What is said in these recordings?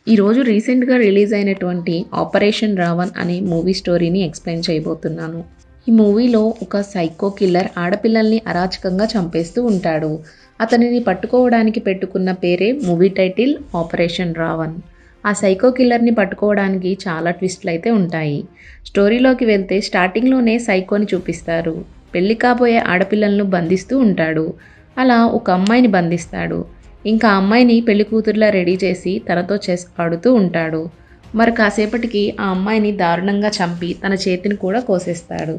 ఈరోజు రీసెంట్‌గా రిలీజ్ అయినటువంటి 'ఆపరేషన్ రావణ్' అనే మూవీ స్టోరీని ఎక్స్‌ప్లెయిన్ చేయబోతున్నాను. ఈ మూవీలో ఒక సైకో కిల్లర్ ఆడపిల్లల్ని అరాచకంగా చంపేస్తూ ఉంటాడు. అతనిని పట్టుకోవడానికి పెట్టుకున్న పేరే మూవీ టైటిల్ 'ఆపరేషన్ రావణ్'. ఆ సైకో కిల్లర్‌ని పట్టుకోవడానికి చాలా ట్విస్ట్‌లయితే ఉంటాయి. స్టోరీలోకి వెళ్తే స్టార్టింగ్‌లోనే సైకోని చూపిస్తారు. పెళ్లి కాబోయే ఆడపిల్లలను బంధిస్తూ ఉంటాడు. అలా ఒక అమ్మాయిని బంధిస్తాడు. ఇంకా ఆ అమ్మాయిని పెళ్లికూతురులా రెడీ చేసి తనతో చెస్ ఆడుతూ ఉంటాడు. మరి కాసేపటికి ఆ అమ్మాయిని దారుణంగా చంపి తన చేతిని కూడా కోసేస్తాడు.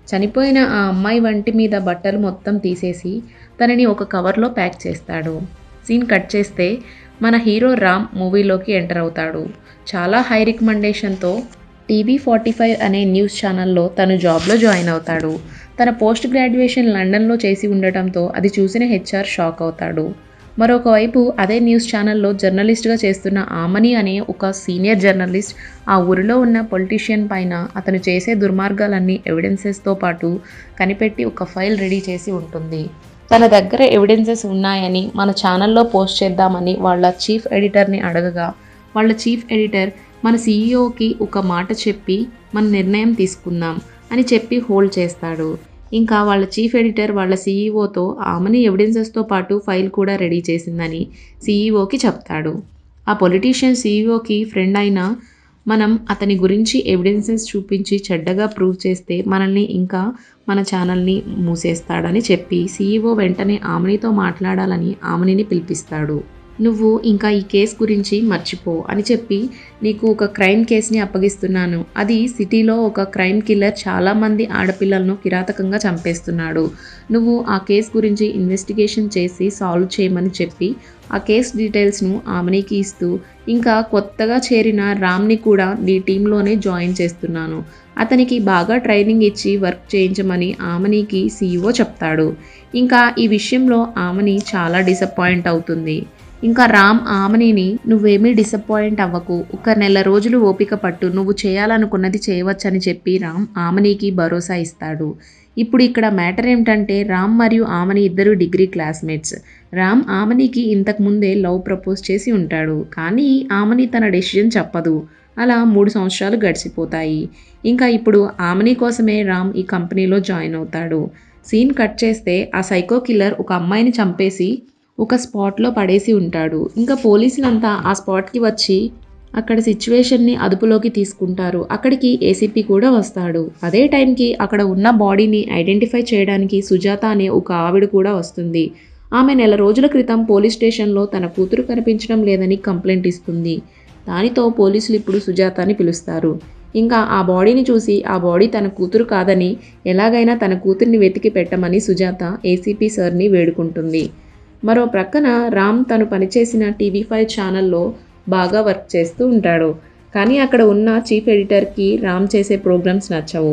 చనిపోయిన ఆ అమ్మాయి వంటి మీద బట్టలు మొత్తం తీసేసి తనని ఒక కవర్లో ప్యాక్ చేస్తాడు. సీన్ కట్ చేస్తే మన హీరో రామ్ మూవీలోకి ఎంటర్ అవుతాడు. చాలా హై రికమెండేషన్తో TV45 అనే న్యూస్ ఛానల్లో తను జాబ్లో జాయిన్ అవుతాడు. తన పోస్ట్ గ్రాడ్యుయేషన్ లండన్లో చేసి ఉండటంతో అది చూసిన HR షాక్ అవుతాడు. మరొక వైపు అదే న్యూస్ ఛానల్లో జర్నలిస్ట్‌గా చేస్తున్న ఆమని అనే ఒక సీనియర్ జర్నలిస్ట్ ఆ ఊరిలో ఉన్న పొలిటీషియన్ పైన అతను చేసే దుర్మార్గాలన్నీ ఎవిడెన్సెస్‌తో పాటు కనిపెట్టి ఒక ఫైల్ రెడీ చేసి ఉంటుంది. తన దగ్గర ఎవిడెన్సెస్ ఉన్నాయని మన ఛానల్లో పోస్ట్ చేద్దామని వాళ్ళ చీఫ్ ఎడిటర్‌ని అడగగా, వాళ్ళ చీఫ్ ఎడిటర్ మన సీఈఓకి ఒక మాట చెప్పి మన నిర్ణయం తీసుకుందాం అని చెప్పి హోల్డ్ చేస్తాడు. ఇంకా వాళ్ళ చీఫ్ ఎడిటర్ వాళ్ళ సీఈఓతో ఆమెని ఎవిడెన్సెస్తో పాటు ఫైల్ కూడా రెడీ చేసిందని సీఈఓకి చెప్తాడు. ఆ పొలిటీషియన్ సీఈఓకి ఫ్రెండ్ అయినా మనం అతని గురించి ఎవిడెన్సెస్ చూపించి చెడ్డగా ప్రూవ్ చేస్తే మనల్ని ఇంకా మన ఛానల్ని మూసేస్తాడని చెప్పి సీఈఓ వెంటనే ఆమెనితో మాట్లాడాలని ఆమెనిని పిలిపిస్తాడు. నువ్వు ఇంకా ఈ కేసు గురించి మర్చిపో అని చెప్పి నీకు ఒక క్రైమ్ కేసుని అప్పగిస్తున్నాను. అది సిటీలో ఒక క్రైమ్ కిల్లర్ చాలామంది ఆడపిల్లలను కిరాతకంగా చంపేస్తున్నాడు. నువ్వు ఆ కేసు గురించి ఇన్వెస్టిగేషన్ చేసి సాల్వ్ చేయమని చెప్పి ఆ కేస్ డీటెయిల్స్ను ఆమెనికి ఇస్తూ ఇంకా కొత్తగా చేరిన రామ్ని కూడా నీ టీంలోనే జాయిన్ చేస్తున్నాను. అతనికి బాగా ట్రైనింగ్ ఇచ్చి వర్క్ చేయించమని ఆమెనికి సీఈఓ చెప్తాడు. ఇంకా ఈ విషయంలో ఆమెని చాలా డిసప్పాయింట్ అవుతుంది. ఇంకా రామ్ ఆమనిని నువ్వేమీ డిసప్పాయింట్ అవ్వకు, ఒక నెల రోజులు ఓపిక పట్టు, నువ్వు చేయాలనుకున్నది చేయవచ్చని చెప్పి రామ్ ఆమనికి భరోసా ఇస్తాడు. ఇప్పుడు ఇక్కడ మ్యాటర్ ఏమిటంటే రామ్ మరియు ఆమని ఇద్దరు డిగ్రీ క్లాస్మేట్స్. రామ్ ఆమనికి ఇంతకుముందే లవ్ ప్రపోజ్ చేసి ఉంటాడు. కానీ ఆమని తన డెసిషన్ చెప్పదు. అలా 3 సంవత్సరాలు గడిచిపోతాయి. ఇంకా ఇప్పుడు ఆమని కోసమే రామ్ ఈ కంపెనీలో జాయిన్ అవుతాడు. సీన్ కట్ చేస్తే ఆ సైకో కిల్లర్ ఒక అమ్మాయిని చంపేసి ఒక స్పాట్లో పడేసి ఉంటాడు. ఇంకా పోలీసులంతా ఆ స్పాట్కి వచ్చి అక్కడ సిచ్యువేషన్ని అదుపులోకి తీసుకుంటారు. అక్కడికి ఏసీపీ కూడా వస్తాడు. అదే టైంకి అక్కడ ఉన్న బాడీని ఐడెంటిఫై చేయడానికి సుజాత అనే ఒక ఆవిడ కూడా వస్తుంది. ఆమె నెల రోజుల క్రితం పోలీస్ స్టేషన్లో తన కూతురు కనిపించడం లేదని కంప్లైంట్ ఇస్తుంది. దానితో పోలీసులు ఇప్పుడు సుజాతని పిలుస్తారు. ఇంకా ఆ బాడీని చూసి ఆ బాడీ తన కూతురు కాదని ఎలాగైనా తన కూతుర్ని వెతికి పెట్టమని సుజాత ఏసీపీ సార్ని వేడుకుంటుంది. మరో ప్రక్కన రామ్ తను పనిచేసిన TV5 ఛానల్లో బాగా వర్క్ చేస్తూ ఉంటాడు. కానీ అక్కడ ఉన్న చీఫ్ ఎడిటర్కి రామ్ చేసే ప్రోగ్రామ్స్ నచ్చవు.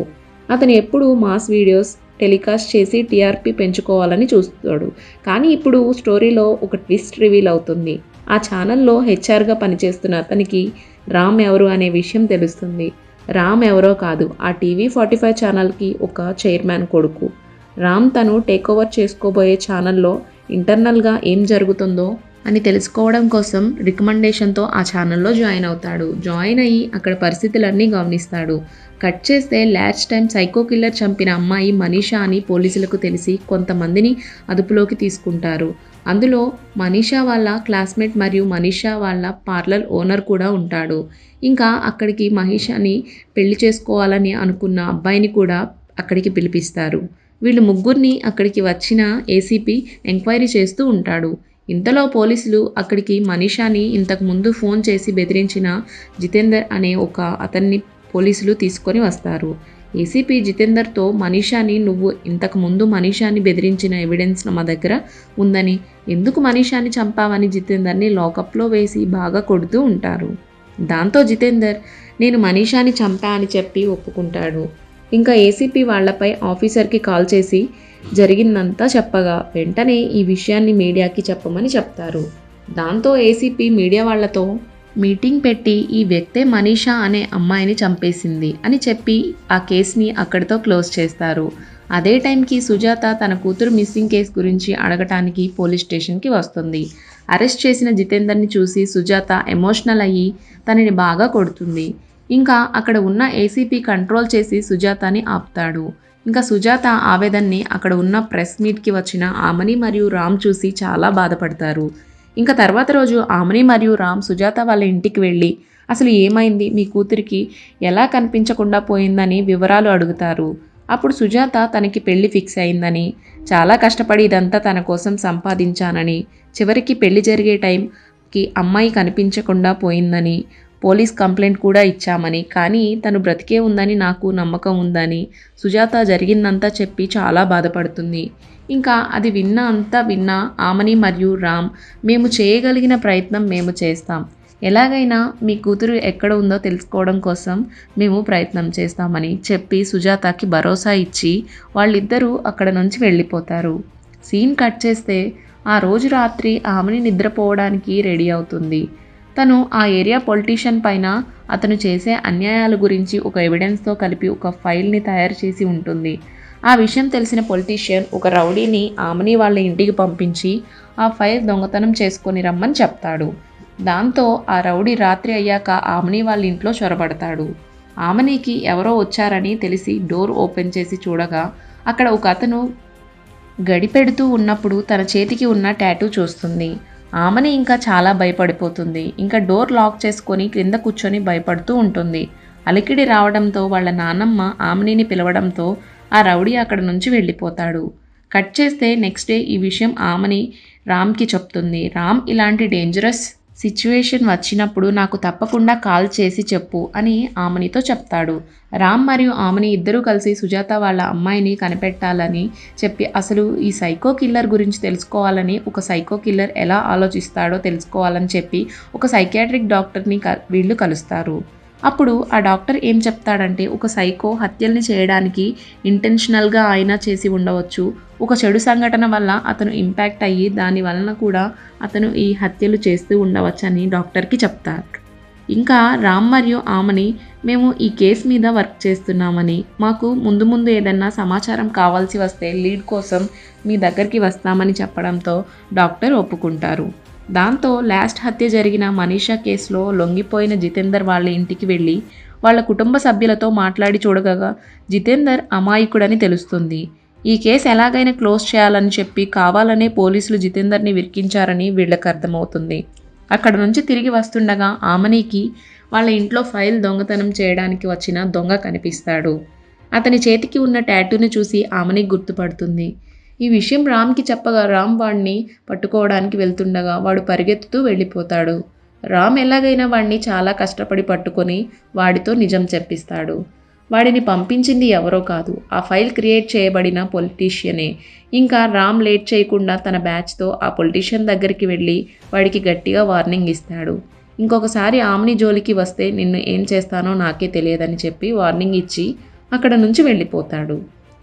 అతను ఎప్పుడూ మాస్ వీడియోస్ టెలికాస్ట్ చేసి టీఆర్పీ పెంచుకోవాలని చూస్తాడు. కానీ ఇప్పుడు స్టోరీలో ఒక ట్విస్ట్ రివీల్ అవుతుంది. ఆ ఛానల్లో హెచ్ఆర్గా పనిచేస్తున్న అతనికి రామ్ ఎవరు అనే విషయం తెలుస్తుంది. రామ్ ఎవరో కాదు, ఆ TV45 ఛానల్కి ఒక చైర్మన్ కొడుకు. రామ్ తను టేకోవర్ చేసుకోబోయే ఛానల్లో ఇంటర్నల్గా ఏం జరుగుతుందో అని తెలుసుకోవడం కోసం రికమెండేషన్తో ఆ ఛానల్లో జాయిన్ అవుతాడు. జాయిన్ అయ్యి అక్కడ పరిస్థితులన్నీ గమనిస్తాడు. కట్ చేస్తే లాస్ట్ టైం సైకో కిల్లర్ చంపిన అమ్మాయి మనీషా అని పోలీసులకు తెలిసి కొంతమందిని అదుపులోకి తీసుకుంటారు. అందులో మనీషా వాళ్ళ క్లాస్మేట్ మరియు మనీషా వాళ్ళ పార్లర్ ఓనర్ కూడా ఉంటాడు. ఇంకా అక్కడికి మనీషాని పెళ్లి చేసుకోవాలని అనుకున్న అబ్బాయిని కూడా అక్కడికి పిలిపిస్తారు. వీళ్ళు ముగ్గురిని అక్కడికి వచ్చిన ఏసీపీ ఎంక్వైరీ చేస్తూ ఉంటాడు. ఇంతలో పోలీసులు అక్కడికి మనీషాని ఇంతకుముందు ఫోన్ చేసి బెదిరించిన జితేందర్ అనే ఒక అతన్ని పోలీసులు తీసుకొని వస్తారు. ఏసీపీ జితేందర్తో మనీషాని నువ్వు ఇంతకుముందు మనీషాని బెదిరించిన ఎవిడెన్స్ మా దగ్గర ఉందని, ఎందుకు మనీషాని చంపావని జితేందర్ని లాకప్లో వేసి బాగా కొడుతూ ఉంటారు. దాంతో జితేందర్ నేను మనీషాని చంపా అని చెప్పి ఒప్పుకుంటాడు. ఇంకా ఏసీపీ వాళ్లపై ఆఫీసర్కి కాల్ చేసి జరిగిందంతా చెప్పగా వెంటనే ఈ విషయాన్ని మీడియాకి చెప్పమని చెప్తారు. దాంతో ఏసీపీ మీడియా వాళ్లతో మీటింగ్ పెట్టి ఈ వ్యక్తే మనీషా అనే అమ్మాయిని చంపేసింది అని చెప్పి ఆ కేసుని అక్కడితో క్లోజ్ చేస్తారు. అదే టైంకి సుజాత తన కూతురు మిస్సింగ్ కేసు గురించి అడగటానికి పోలీస్ స్టేషన్కి వస్తుంది. అరెస్ట్ చేసిన జితేందర్ని చూసి సుజాత ఎమోషనల్ అయ్యి తనని బాగా కొడుతుంది. ఇంకా అక్కడ ఉన్న ఏసీపీ కంట్రోల్ చేసి సుజాతని ఆపుతాడు. ఇంకా సుజాత ఆవేదన్ని అక్కడ ఉన్న ప్రెస్ మీట్కి వచ్చిన ఆమని మరియు రామ్ చూసి చాలా బాధపడతారు. ఇంకా తర్వాత రోజు ఆమని మరియు రామ్ సుజాత వాళ్ళ ఇంటికి వెళ్ళి అసలు ఏమైంది, మీ కూతురికి ఎలా కనిపించకుండా పోయిందని వివరాలు అడుగుతారు. అప్పుడు సుజాత తనకి పెళ్లి ఫిక్స్ అయిందని, చాలా కష్టపడి ఇదంతా తన కోసం సంపాదించానని, చివరికి పెళ్లి జరిగే టైంకి అమ్మాయి కనిపించకుండా పోయిందని, పోలీస్ కంప్లైంట్ కూడా ఇచ్చామని, కానీ తను బ్రతికే ఉందని నాకు నమ్మకం ఉందని సుజాత జరిగిందంతా చెప్పి చాలా బాధపడుతుంది. ఇంకా అది విన్నా ఆమని మరియు రామ్, మేము చేయగలిగిన ప్రయత్నం మేము చేస్తాం, ఎలాగైనా మీ కూతురు ఎక్కడ ఉందో తెలుసుకోవడం కోసం మేము ప్రయత్నం చేస్తామని చెప్పి సుజాతకి భరోసా ఇచ్చి వాళ్ళిద్దరూ అక్కడ నుంచి వెళ్ళిపోతారు. సీన్ కట్ చేస్తే ఆ రోజు రాత్రి ఆమెని నిద్రపోవడానికి రెడీ అవుతుంది. తను ఆ ఏరియా పొలిటీషియన్ పైన అతను చేసే అన్యాయాల గురించి ఒక ఎవిడెన్స్తో కలిపి ఒక ఫైల్ని తయారు చేసి ఉంటుంది. ఆ విషయం తెలిసిన పొలిటీషియన్ ఒక రౌడీని ఆమని వాళ్ళ ఇంటికి పంపించి ఆ ఫైల్ దొంగతనం చేసుకొని రమ్మని చెప్తాడు. దాంతో ఆ రౌడీ రాత్రి అయ్యాక ఆమని వాళ్ళ ఇంట్లో చొరబడతాడు. ఆమనికి ఎవరో వచ్చారని తెలిసి డోర్ ఓపెన్ చేసి చూడగా అక్కడ ఒక అతను గడిపెడుతూ ఉన్నప్పుడు తన చేతికి ఉన్న టాటూ చూస్తుంది. ఆమని ఇంకా చాలా భయపడిపోతుంది. ఇంకా డోర్ లాక్ చేసుకొని క్రింద కూర్చొని భయపడుతూ ఉంటుంది. అలికిడి రావడంతో వాళ్ళ నాన్నమ్మ ఆమనిని పిలవడంతో ఆ రౌడీ అక్కడ నుంచి వెళ్ళిపోతాడు. కట్ చేస్తే నెక్స్ట్ డే ఈ విషయం ఆమని రామ్కి చెప్తుంది. రామ్ ఇలాంటి డేంజరస్ సిచ్యువేషన్ వచ్చినప్పుడు నాకు తప్పకుండా కాల్ చేసి చెప్పు అని ఆమనితో చెప్తాడు. రామ్ మరియు ఆమని ఇద్దరూ కలిసి సుజాత వాళ్ళ అమ్మాయిని కనిపెట్టాలని చెప్పి అసలు ఈ సైకో కిల్లర్ గురించి తెలుసుకోవాలని, ఒక సైకో కిల్లర్ ఎలా ఆలోచిస్తాడో తెలుసుకోవాలని చెప్పి ఒక సైకియాట్రిక్ డాక్టర్ని వీళ్ళు కలుస్తారు. అప్పుడు ఆ డాక్టర్ ఏం చెప్తాడంటే ఒక సైకో హత్యల్ని చేయడానికి ఇంటెన్షనల్గా అయినా చేసి ఉండవచ్చు, ఒక చెడు సంఘటన వల్ల అతను ఇంపాక్ట్ అయ్యి దాని వలన కూడా అతను ఈ హత్యలు చేస్తూ ఉండవచ్చని డాక్టర్కి చెప్తారు. ఇంకా రామ్ మరియు ఆమని మేము ఈ కేసు మీద వర్క్ చేస్తున్నామని, మాకు ముందు ఏదన్నా సమాచారం కావాల్సి వస్తే లీడ్ కోసం మీ దగ్గరికి వస్తామని చెప్పడంతో డాక్టర్ ఒప్పుకుంటారు. దాంతో లాస్ట్ హత్య జరిగిన మనీషా కేసులో లొంగిపోయిన జితేందర్ వాళ్ళ ఇంటికి వెళ్ళి వాళ్ళ కుటుంబ సభ్యులతో మాట్లాడి చూడగా జితేందర్ అమాయకుడని తెలుస్తుంది. ఈ కేసు ఎలాగైనా క్లోజ్ చేయాలని చెప్పి కావాలనే పోలీసులు జితేందర్ని విరికించారని వీళ్ళకి అర్థమవుతుంది. అక్కడ నుంచి తిరిగి వస్తుండగా ఆమనికి వాళ్ళ ఇంట్లో ఫైల్ దొంగతనం చేయడానికి వచ్చిన దొంగ కనిపిస్తాడు. అతని చేతికి ఉన్న టాటూని చూసి ఆమని గుర్తుపడుతుంది. ఈ విషయం రామ్కి చెప్పగా రామ్ వాడిని పట్టుకోవడానికి వెళ్తుండగా వాడు పరిగెత్తుతూ వెళ్ళిపోతాడు. రామ్ ఎలాగైనా వాడిని చాలా కష్టపడి పట్టుకొని వాడితో నిజం చెప్పిస్తాడు. వాడిని పంపించింది ఎవరో కాదు, ఆ ఫైల్ క్రియేట్ చేయబడిన పొలిటీషియనే. ఇంకా రామ్ లేట్ చేయకుండా తన బ్యాచ్తో ఆ పొలిటీషియన్ దగ్గరికి వెళ్ళి వాడికి గట్టిగా వార్నింగ్ ఇస్తాడు. ఇంకొకసారి ఆమని జోలికి వస్తే నిన్ను ఏం చేస్తానో నాకే తెలియదని చెప్పి వార్నింగ్ ఇచ్చి అక్కడ నుంచి వెళ్ళిపోతాడు.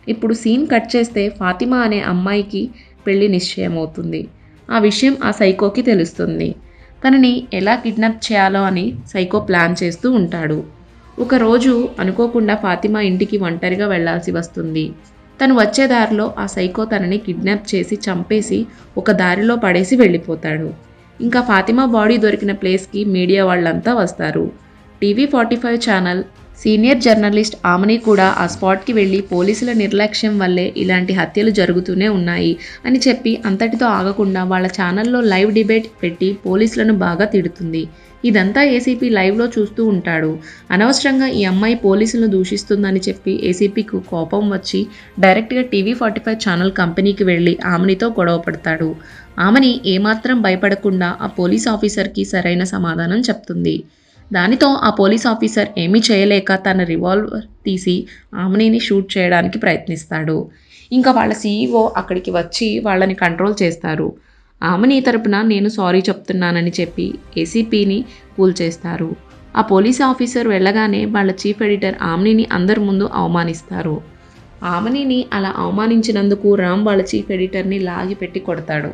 ఇప్పుడు సీన్ కట్ చేస్తే ఫాతిమా అనే అమ్మాయికి పెళ్లి నిశ్చయం అవుతుంది. ఆ విషయం ఆ సైకోకి తెలుస్తుంది. తనని ఎలా కిడ్నాప్ చేయాలో అని సైకో ప్లాన్ చేస్తూ ఉంటాడు. ఒకరోజు అనుకోకుండా ఫాతిమా ఇంటికి ఒంటరిగా వెళ్లాల్సి వస్తుంది. తను వచ్చే దారిలో ఆ సైకో తనని కిడ్నాప్ చేసి చంపేసి ఒక దారిలో పడేసి వెళ్ళిపోతాడు. ఇంకా ఫాతిమా బాడీ దొరికిన ప్లేస్కి మీడియా వాళ్ళంతా వస్తారు. TV45 channel senior journalist Amani కూడా ఆ స్పాట్కి వెళ్ళి పోలీసుల నిర్లక్ష్యం వల్లే ఇలాంటి హత్యలు జరుగుతూనే ఉన్నాయి అని చెప్పి అంతటితో ఆగకుండా వాళ్ళ ఛానల్లో లైవ్ డిబేట్ పెట్టి పోలీసులను బాగా తిడుతుంది. ఇదంతా ఏసీపీ లైవ్లో చూస్తూ ఉంటాడు. అనవసరంగా ఈ అమ్మాయి పోలీసులను దూషిస్తుందని చెప్పి ఏసీపీకి కోపం వచ్చి డైరెక్ట్గా TV45 ఛానల్ కంపెనీకి వెళ్ళి ఆమనితో గొడవ పడతాడు. ఆమని ఏమాత్రం భయపడకుండా ఆ పోలీస్ ఆఫీసర్కి సరైన సమాధానం చెప్తుంది. దానితో ఆ పోలీస్ ఆఫీసర్ ఏమీ చేయలేక తన రివాల్వర్ తీసి ఆమనిని షూట్ చేయడానికి ప్రయత్నిస్తాడు. ఇంకా వాళ్ళ CEO అక్కడికి వచ్చి వాళ్ళని కంట్రోల్ చేస్తారు. ఆమని తరపున నేను సారీ చెప్తున్నానని చెప్పి ఏసీపీని కూల్ చేస్తారు. ఆ పోలీస్ ఆఫీసర్ వెళ్ళగానే వాళ్ళ చీఫ్ ఎడిటర్ ఆమనిని అందరి ముందు అవమానిస్తారు. ఆమనిని అలా అవమానించినందుకు రామ్ వాళ్ళ చీఫ్ ఎడిటర్ని లాగి పెట్టి కొడతాడు.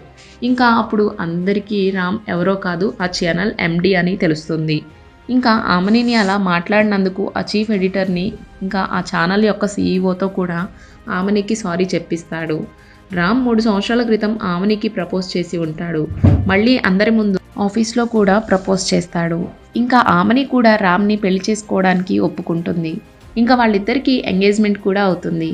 ఇంకా అప్పుడు అందరికీ రామ్ ఎవరో కాదు, ఆ ఛానల్ MD అని తెలుస్తుంది. ఇంకా ఆమనిని అలా మాట్లాడినందుకు ఆ చీఫ్ ఎడిటర్ని ఇంకా ఆ ఛానల్ యొక్క CEOతో కూడా ఆమనికి సారీ చెప్పిస్తాడు. రామ్ 3 సంవత్సరాల క్రితం ఆవనికి ప్రపోజ్ చేసి ఉంటాడు. మళ్ళీ అందరి ముందు ఆఫీస్లో కూడా ప్రపోజ్ చేస్తాడు. ఇంకా ఆమని కూడా రామ్ని పెళ్లి చేసుకోవడానికి ఒప్పుకుంటుంది. ఇంకా వాళ్ళిద్దరికీ ఎంగేజ్మెంట్ కూడా అవుతుంది.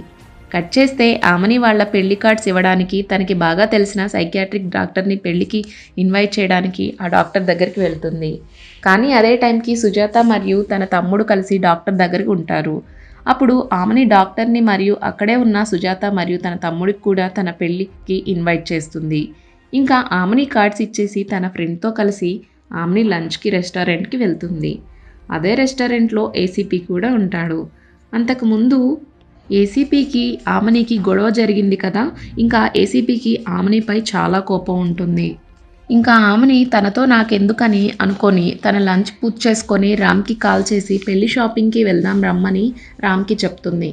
కట్ చేస్తే ఆమని వాళ్ళ పెళ్లి కార్డ్స్ ఇవ్వడానికి తనకి బాగా తెలిసిన సైకియాట్రిక్ డాక్టర్ని పెళ్లికి ఇన్వైట్ చేయడానికి ఆ డాక్టర్ దగ్గరికి వెళ్తుంది. కానీ అదే టైంకి సుజాత మరియు తన తమ్ముడు కలిసి డాక్టర్ దగ్గరికి ఉంటారు. అప్పుడు ఆమని డాక్టర్ని మరియు అక్కడే ఉన్న సుజాత మరియు తన తమ్ముడికి కూడా తన పెళ్లికి ఇన్వైట్ చేస్తుంది. ఇంకా ఆమని కార్డ్స్ ఇచ్చేసి తన ఫ్రెండ్తో కలిసి ఆమని లంచ్కి రెస్టారెంట్కి వెళ్తుంది. అదే రెస్టారెంట్లో ఏసీపీ కూడా ఉంటాడు. అంతకుముందు ఏసీపీకి ఆమనికి గొడవ జరిగింది కదా, ఇంకా ఏసీపీకి ఆమనిపై చాలా కోపం ఉంటుంది. ఇంకా ఆమని తనతో నాకెందుకని అనుకొని తన లంచ్ పూర్తి చేసుకొని రామ్కి కాల్ చేసి పెళ్లి షాపింగ్కి వెళ్దాం రమ్మని రామ్కి చెప్తుంది.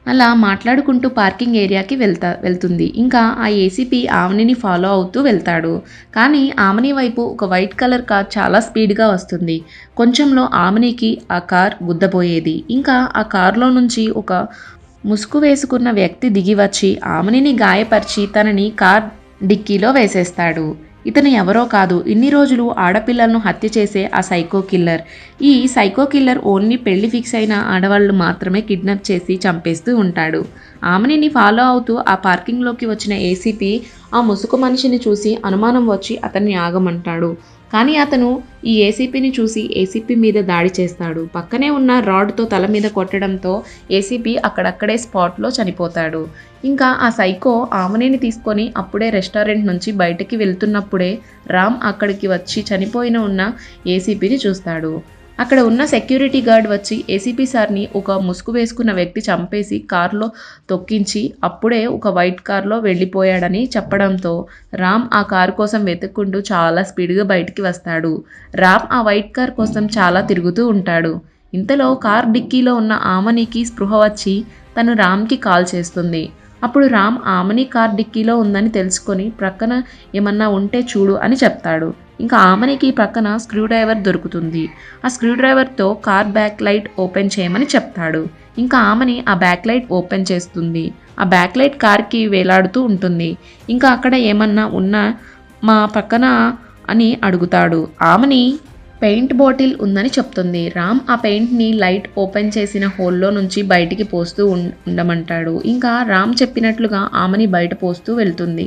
అలా మాట్లాడుకుంటూ పార్కింగ్ ఏరియాకి వెళ్తుంది. ఇంకా ఆ ఏసీపీ ఆమనిని ఫాలో అవుతూ వెళ్తాడు. కానీ ఆమని వైపు ఒక వైట్ కలర్ కార్ చాలా స్పీడ్గా వస్తుంది. కొంచెంలో ఆమనికి ఆ కార్ గుద్దబోయేది. ఇంకా ఆ కార్లో నుంచి ఒక ముసుగు వేసుకున్న వ్యక్తి దిగి వచ్చి ఆమనిని గాయపరిచి తనని కార్ డిక్కీలో వేసేస్తాడు. ఇతను ఎవరో కాదు, ఇన్ని రోజులు ఆడపిల్లలను హత్య చేసే ఆ సైకో కిల్లర్. ఈ సైకో కిల్లర్ ఓన్లీ పెళ్లి ఫిక్స్ అయిన ఆడవాళ్ళు మాత్రమే కిడ్నాప్ చేసి చంపేస్తూ ఉంటాడు. ఆమనిని ఫాలో అవుతూ ఆ పార్కింగ్లోకి వచ్చిన ఏసీపీ ఆ ముసుగు మనిషిని చూసి అనుమానం వచ్చి అతన్ని ఆగమంటాడు. కానీ అతను ఈ ఏసీపీని చూసి ఏసీపీ మీద దాడి చేస్తాడు. పక్కనే ఉన్న రాడ్తో తల మీద కొట్టడంతో ఏసీపీ అక్కడక్కడే స్పాట్లో చనిపోతాడు. ఇంకా ఆ సైకో ఆమనిని తీసుకొని అప్పుడే రెస్టారెంట్ నుంచి బయటకి వెళ్తున్నప్పుడే రామ్ అక్కడికి వచ్చి చనిపోయిన ఉన్న ఏసీపీని చూస్తాడు. అక్కడ ఉన్న సెక్యూరిటీ గార్డ్ వచ్చి ఏసీపీ సార్ని ఒక ముసుగు వేసుకున్న వ్యక్తి చంపేసి కార్లో తొక్కించి అప్పుడే ఒక వైట్ కార్లో వెళ్ళిపోయాడని చెప్పడంతో రామ్ ఆ కారు కోసం వెతుక్కుంటూ చాలా స్పీడ్గా బయటికి వస్తాడు. రామ్ ఆ వైట్ కార్ కోసం చాలా తిరుగుతూ ఉంటాడు. ఇంతలో కార్ డిక్కీలో ఉన్న ఆమనికి స్పృహ వచ్చి తను రామ్కి కాల్ చేస్తుంది. అప్పుడు రామ్ ఆమని కార్ డిక్కీలో ఉందని తెలుసుకొని ప్రక్కన ఏమన్నా ఉంటే చూడు అని చెప్తాడు. ఇంకా ఆమనికి ప్రక్కన స్క్రూ డ్రైవర్ దొరుకుతుంది. ఆ స్క్రూ డ్రైవర్తో కార్ బ్యాక్ లైట్ ఓపెన్ చేయమని చెప్తాడు. ఇంకా ఆమని ఆ బ్యాక్ లైట్ ఓపెన్ చేస్తుంది. ఆ బ్యాక్ లైట్ కార్కి వేలాడుతూ ఉంటుంది. ఇంకా అక్కడ ఏమన్నా ఉన్నా మా పక్కన అని అడుగుతాడు. ఆమని పెయింట్ బాటిల్ ఉందని చెప్తుంది. రామ్ ఆ పెయింట్ని లైట్ ఓపెన్ చేసిన హోల్లో నుంచి బయటికి పోస్తూ ఉండమంటాడు. ఇంకా రామ్ చెప్పినట్లుగా ఆమని బయట పోస్తూ వెళ్తుంది.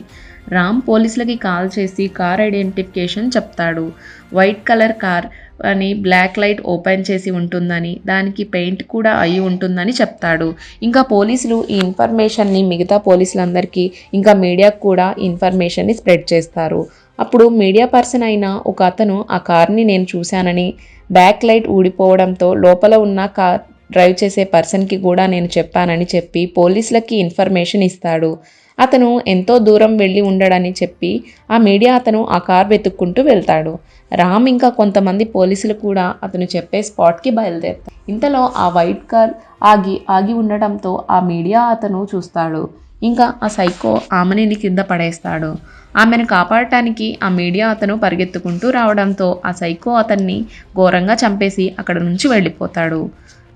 రామ్ పోలీసులకి కాల్ చేసి కార్ ఐడెంటిఫికేషన్ చెప్తాడు. వైట్ కలర్ కార్ అని బ్లాక్ లైట్ ఓపెన్ చేసి ఉంటుందని, దానికి పెయింట్ కూడా అయి ఉంటుందని చెప్తాడు. ఇంకా పోలీసులు ఈ ఇన్ఫర్మేషన్ని మిగతా పోలీసులందరికీ ఇంకా మీడియాకు కూడా ఇన్ఫర్మేషన్ని స్ప్రెడ్ చేస్తారు. అప్పుడు మీడియా పర్సన్ అయిన ఒక అతను ఆ కార్ని నేను చూశానని, బ్యాక్ లైట్ ఊడిపోవడంతో లోపల ఉన్న కార్ డ్రైవ్ చేసే పర్సన్కి కూడా నేను చెప్పానని చెప్పి పోలీసులకి ఇన్ఫర్మేషన్ ఇస్తాడు. అతను ఎంతో దూరం వెళ్ళి ఉండడని చెప్పి ఆ మీడియా అతను ఆ కార్ వెతుక్కుంటూ వెళ్తాడు. రామ్ ఇంకా కొంతమంది పోలీసులు కూడా అతను చెప్పే స్పాట్కి బయలుదేరుతారు. ఇంతలో ఆ వైట్ కార్ ఆగి ఉండటంతో ఆ మీడియా అతను చూస్తాడు. ఇంకా ఆ సైకో ఆమెని కింద పడేస్తాడు. ఆమెను కాపాడటానికి ఆ మీడియా అతను పరిగెత్తుకుంటూ రావడంతో ఆ సైకో అతన్ని ఘోరంగా చంపేసి అక్కడ నుంచి వెళ్ళిపోతాడు.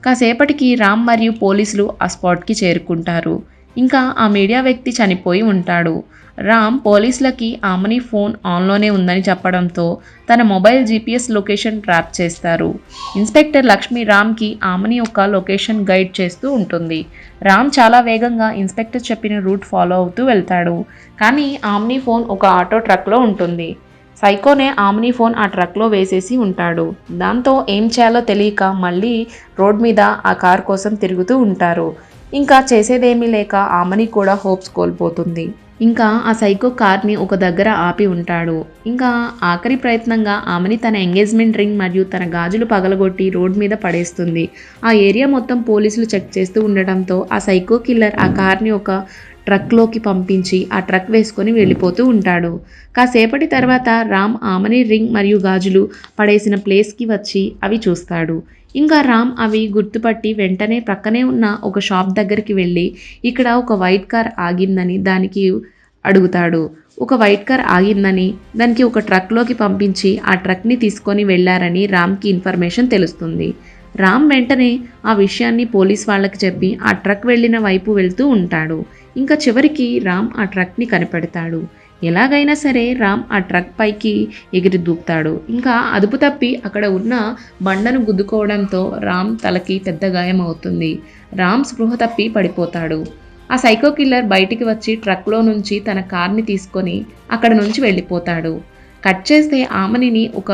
కాసేపటికి రామ్ మరియు పోలీసులు ఆ స్పాట్కి చేరుకుంటారు. ఇంకా ఆ మీడియా వ్యక్తి చనిపోయి ఉంటాడు. రామ్ పోలీసులకి ఆమని ఫోన్ ఆన్లోనే ఉందని చెప్పడంతో తన మొబైల్ జీపీఎస్ లొకేషన్ ట్రాప్ చేస్తారు. ఇన్స్పెక్టర్ లక్ష్మి రామ్కి ఆమని యొక్క లొకేషన్ గైడ్ చేస్తూ ఉంటుంది. రామ్ చాలా వేగంగా ఇన్స్పెక్టర్ చెప్పిన రూట్ ఫాలో అవుతూ వెళ్తాడు. కానీ ఆమని ఫోన్ ఒక ఆటో ట్రక్లో ఉంటుంది. సైకోనే ఆమని ఫోన్ ఆ ట్రక్లో వేసేసి ఉంటాడు. దాంతో ఏం చేయాలో తెలియక మళ్ళీ రోడ్ మీద ఆ కార్ కోసం తిరుగుతూ ఉంటారు. ఇంకా చేసేదేమీ లేక ఆమని కూడా హోప్స్ కోల్పోతుంది. ఇంకా ఆ సైకో కార్ని ఒక దగ్గర ఆపి ఉంటాడు. ఇంకా ఆఖరి ప్రయత్నంగా ఆమని తన ఎంగేజ్మెంట్ రింగ్ మరియు తన గాజులు పగలగొట్టి రోడ్ మీద పడేస్తుంది. ఆ ఏరియా మొత్తం పోలీసులు చెక్ చేస్తూ ఉండటంతో ఆ సైకో కిల్లర్ ఆ కార్ని ఒక ట్రక్లోకి పంపించి ఆ ట్రక్ వేసుకొని వెళ్ళిపోతూ ఉంటాడు. కాసేపటి తర్వాత రామ్ ఆమని రింగ్ మరియు గాజులు పడేసిన ప్లేస్కి వచ్చి అవి చూస్తాడు. ఇంకా రామ్ అవి గుర్తుపట్టి వెంటనే ప్రక్కనే ఉన్న ఒక షాప్ దగ్గరికి వెళ్ళి ఇక్కడ ఒక వైట్ కార్ ఆగిందని దానికి అడుగుతాడు. ఒక వైట్ కార్ ఆగిందని దానికి ఒక ట్రక్లోకి పంపించి ఆ ట్రక్ని తీసుకొని వెళ్లారని రామ్కి ఇన్ఫర్మేషన్ తెలుస్తుంది. రామ్ వెంటనే ఆ విషయాన్ని పోలీస్ వాళ్ళకి చెప్పి ఆ ట్రక్ వెళ్ళిన వైపు వెళ్తూ ఉంటాడు. ఇంకా చివరికి రామ్ ఆ ట్రక్ని కనిపెడతాడు. ఎలాగైనా సరే రామ్ ఆ ట్రక్ పైకి ఎగిరి దూకుతాడు. ఇంకా అదుపు తప్పి అక్కడ ఉన్న బండను గుద్దుకోవడంతో రామ్ తలకి పెద్ద గాయం అవుతుంది. రామ్ స్పృహ తప్పి పడిపోతాడు. ఆ సైకో కిల్లర్ బయటికి వచ్చి ట్రక్లో నుంచి తన కార్ని తీసుకొని అక్కడ నుంచి వెళ్ళిపోతాడు. కట్ చేస్తే ఆమెని ఒక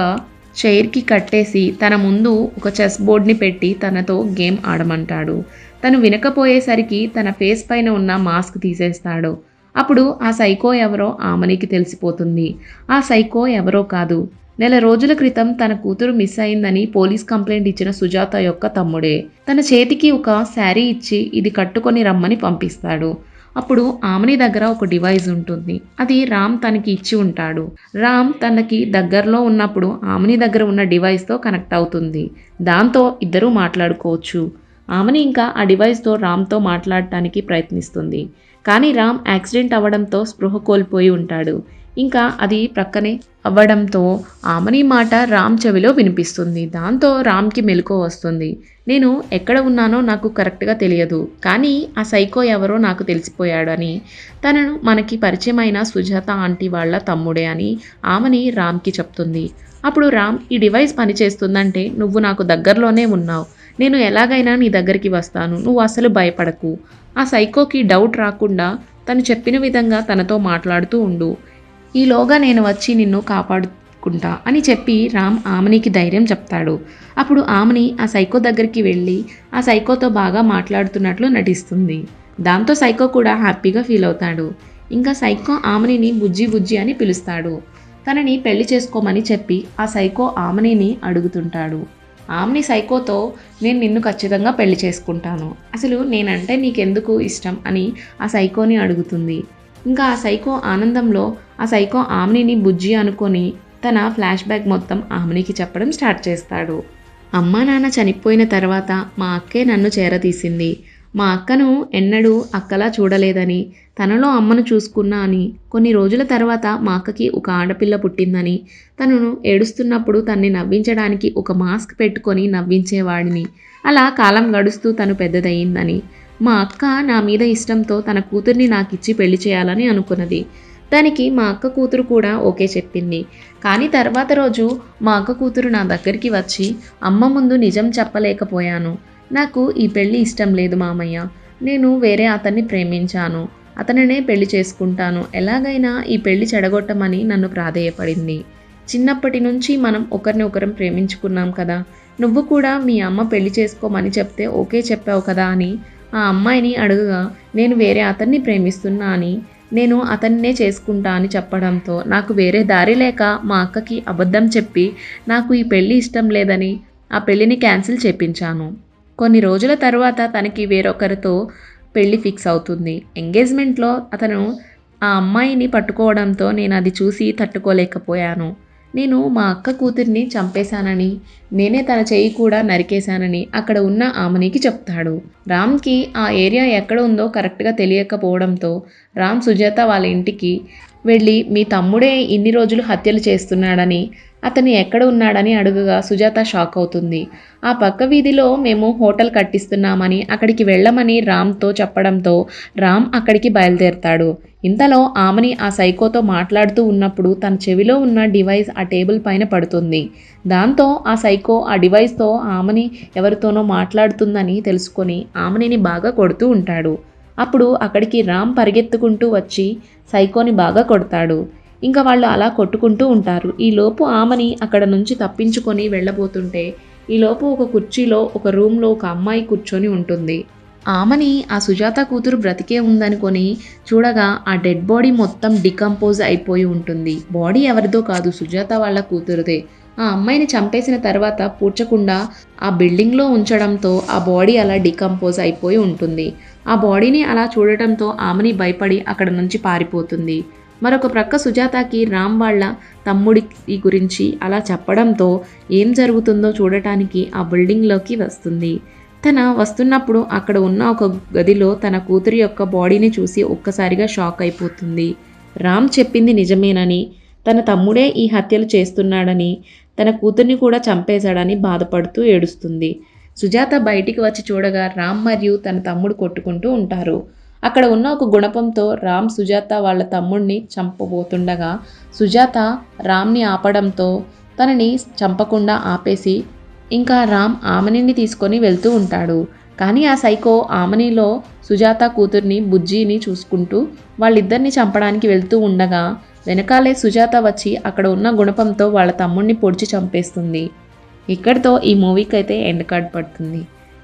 చైర్కి కట్టేసి తన ముందు ఒక చెస్ బోర్డ్ని పెట్టి తనతో గేమ్ ఆడమంటాడు. తను వినకపోయేసరికి తన ఫేస్ పైన ఉన్న మాస్క్ తీసేస్తాడు. అప్పుడు ఆ సైకో ఎవరో ఆమెనికి తెలిసిపోతుంది. ఆ సైకో ఎవరో కాదు, నెల రోజుల క్రితం తన కూతురు మిస్ అయిందని పోలీస్ కంప్లైంట్ ఇచ్చిన సుజాత యొక్క తమ్ముడే. తన చేతికి ఒక శారీ ఇచ్చి ఇది కట్టుకొని రమ్మని పంపిస్తాడు. అప్పుడు ఆమెని దగ్గర ఒక డివైస్ ఉంటుంది. అది రామ్ తనకి ఇచ్చి ఉంటాడు. రామ్ తనకి దగ్గరలో ఉన్నప్పుడు ఆమెని దగ్గర ఉన్న డివైస్తో కనెక్ట్ అవుతుంది. దాంతో ఇద్దరూ మాట్లాడుకోవచ్చు. ఆమెని ఇంకా ఆ డివైస్తో రామ్తో మాట్లాడటానికి ప్రయత్నిస్తుంది. కానీ రామ్ యాక్సిడెంట్ అవ్వడంతో స్పృహ కోల్పోయి ఉంటాడు. ఇంకా అది ప్రక్కనే అవ్వడంతో ఆమెని మాట రామ్ చెవిలో వినిపిస్తుంది. దాంతో రామ్కి మెలకువ వస్తుంది. నేను ఎక్కడ ఉన్నానో నాకు కరెక్ట్గా తెలియదు, కానీ ఆ సైకో ఎవరో నాకు తెలిసిపోయాడు అని, తనను మనకి పరిచయమైన సుజాత ఆంటీ వాళ్ళ తమ్ముడే అని ఆమెని రామ్కి చెప్తుంది. అప్పుడు రామ్, ఈ డివైస్ పనిచేస్తుందంటే నువ్వు నాకు దగ్గరలోనే ఉన్నావు, నేను ఎలాగైనా నీ దగ్గరికి వస్తాను, నువ్వు అసలు భయపడకు. ఆ సైకోకి డౌట్ రాకుండా తను చెప్పిన విధంగా తనతో మాట్లాడుతూ ఉండు, ఈలోగా నేను వచ్చి నిన్ను కాపాడుకుంటా అని చెప్పి రామ్ ఆమెనికి ధైర్యం చెప్తాడు. అప్పుడు ఆమెని ఆ సైకో దగ్గరికి వెళ్ళి ఆ సైకోతో బాగా మాట్లాడుతున్నట్లు నటిస్తుంది. దాంతో సైకో కూడా హ్యాపీగా ఫీల్ అవుతాడు. ఇంకా సైకో ఆమెని బుజ్జి బుజ్జి అని పిలుస్తాడు. తనని పెళ్లి చేసుకోమని చెప్పి ఆ సైకో ఆమెని అడుగుతుంటాడు. ఆమెని సైకోతో, నేను నిన్ను ఖచ్చితంగా పెళ్లి చేసుకుంటాను, అసలు నేనంటే నీకెందుకు ఇష్టం అని ఆ సైకోని అడుగుతుంది. ఇంకా ఆ సైకో ఆనందంలో ఆ సైకో ఆమెని బుజ్జి అనుకొని తన ఫ్లాష్ బ్యాక్ మొత్తం ఆమెనికి చెప్పడం స్టార్ట్ చేస్తాడు. అమ్మా నాన్న చనిపోయిన తర్వాత మా అక్కే నన్ను చేరతీసింది. మా అక్కను ఎన్నడూ అక్కలా చూడలేదని, తనలో అమ్మను చూసుకున్నా అని, కొన్ని రోజుల తర్వాత మా అక్కకి ఒక ఆడపిల్ల పుట్టిందని, తనను ఏడుస్తున్నప్పుడు తన్ని నవ్వించడానికి ఒక మాస్క్ పెట్టుకొని నవ్వించేవాడిని, అలా కాలం గడుస్తూ తను పెద్దదయ్యిందని, మా అక్క నా మీద ఇష్టంతో తన కూతుర్ని నాకిచ్చి పెళ్లి చేయాలని అనుకున్నది. దానికి మా అక్క కూతురు కూడా ఓకే చెప్పింది. కానీ తర్వాత రోజు మా అక్క కూతురు నా దగ్గరికి వచ్చి, అమ్మ ముందు నిజం చెప్పలేకపోయాను, నాకు ఈ పెళ్ళి ఇష్టం లేదు మామయ్య, నేను వేరే అతన్ని ప్రేమించాను, అతనినే పెళ్లి చేసుకుంటాను, ఎలాగైనా ఈ పెళ్లి చెడగొట్టమని నన్ను ప్రాధేయపడింది. చిన్నప్పటి నుంచి మనం ఒకరిని ప్రేమించుకున్నాం కదా, నువ్వు కూడా మీ అమ్మ పెళ్లి చేసుకోమని చెప్తే ఓకే చెప్పావు కదా అని ఆ అమ్మాయిని అడగగా, నేను వేరే అతన్ని ప్రేమిస్తున్నా అని, నేను అతన్నే చేసుకుంటా అని చెప్పడంతో నాకు వేరే దారి లేక మా అక్కకి అబద్ధం చెప్పి నాకు ఈ పెళ్ళి ఇష్టం లేదని ఆ పెళ్ళిని క్యాన్సిల్ చేపించాను. కొన్ని రోజుల తర్వాత తనకి వేరొకరితో పెళ్ళి ఫిక్స్ అవుతుంది. ఎంగేజ్మెంట్లో అతను ఆ అమ్మాయిని పట్టుకోవడంతో నేను అది చూసి తట్టుకోలేకపోయాను. నేను మా అక్క కూతుర్ని చంపేశానని, నేనే తన చెయ్యి కూడా నరికేశానని అక్కడ ఉన్న ఆమెనికి చెప్తాడు. రామ్కి ఆ ఏరియా ఎక్కడ ఉందో కరెక్ట్గా తెలియకపోవడంతో రామ్ సుజాత వాళ్ళ ఇంటికి వెళ్ళి, మీ తమ్ముడే ఇన్ని రోజులు హత్యలు చేస్తున్నాడని, అతను ఎక్కడ ఉన్నాడని అడుగగా సుజాత షాక్ అవుతుంది. ఆ పక్క వీధిలో మేము హోటల్ కట్టిస్తున్నామని అక్కడికి వెళ్ళమని రామ్తో చెప్పడంతో రామ్ అక్కడికి బయలుదేరతాడు. ఇంతలో ఆమెని ఆ సైకోతో మాట్లాడుతూ ఉన్నప్పుడు తన చెవిలో ఉన్న డివైస్ ఆ టేబుల్ పైన పడుతుంది. దాంతో ఆ సైకో ఆ డివైస్తో ఆమెని ఎవరితోనో మాట్లాడుతుందని తెలుసుకొని ఆమెని బాగా కొడుతూ ఉంటాడు. అప్పుడు అక్కడికి రామ్ పరిగెత్తుకుంటూ వచ్చి సైకోని బాగా కొడతాడు. ఇంకా వాళ్ళు అలా కొట్టుకుంటూ ఉంటారు. ఈలోపు ఆమెని అక్కడ నుంచి తప్పించుకొని వెళ్ళబోతుంటే ఈలోపు ఒక కుర్చీలో ఒక రూమ్లో ఒక అమ్మాయి కూర్చొని ఉంటుంది. ఆమెని ఆ సుజాత కూతురు బ్రతికే ఉందనుకొని చూడగా ఆ డెడ్ బాడీ మొత్తం డికంపోజ్ అయిపోయి ఉంటుంది. బాడీ ఎవరిదో కాదు, సుజాత వాళ్ళ కూతురుదే. ఆ అమ్మాయిని చంపేసిన తర్వాత పూడ్చకుండా ఆ బిల్డింగ్లో ఉంచడంతో ఆ బాడీ అలా డికంపోజ్ అయిపోయి ఉంటుంది. ఆ బాడీని అలా చూడటంతో ఆమెని భయపడి అక్కడ నుంచి పారిపోతుంది. మరొక ప్రక్క సుజాతకి రామ్ వాళ్ళ తమ్ముడి గురించి అలా చెప్పడంతో ఏం జరుగుతుందో చూడటానికి ఆ బిల్డింగ్లోకి వస్తుంది. తన వస్తున్నప్పుడు అక్కడ ఉన్న ఒక గదిలో తన కూతురి యొక్క బాడీని చూసి ఒక్కసారిగా షాక్ అయిపోతుంది. రామ్ చెప్పింది నిజమేనని, తన తమ్ముడే ఈ హత్యలు చేస్తున్నాడని, తన కూతుర్ని కూడా చంపేశాడని బాధపడుతూ ఏడుస్తుంది. సుజాత బయటికి వచ్చి చూడగా రామ్ మరియు తన తమ్ముడు కొట్టుకుంటూ ఉంటారు. అక్కడ ఉన్న ఒక గుణపంతో రామ్ సుజాత వాళ్ళ తమ్ముడిని చంపబోతుండగా సుజాత రామ్ని ఆపడంతో తనని చంపకుండా ఆపేసి ఇంకా రామ్ ఆమెనిని తీసుకొని వెళ్తూ ఉంటాడు. కానీ ఆ సైకో ఆమెనిలో సుజాత కూతుర్ని బుజ్జిని చూసుకుంటూ వాళ్ళిద్దరిని చంపడానికి వెళ్తూ ఉండగా వెనకాలే సుజాత వచ్చి అక్కడ ఉన్న గుణపంతో వాళ్ళ తమ్ముడిని పొడిచి చంపేస్తుంది. ఇక్కడితో ఈ మూవీకి అయితే ఎండ్ కార్డ్ పడుతుంది.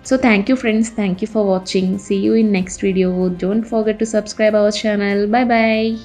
So thank you friends, thank you for watching. See you in next video. Don't forget to subscribe our channel. Bye by.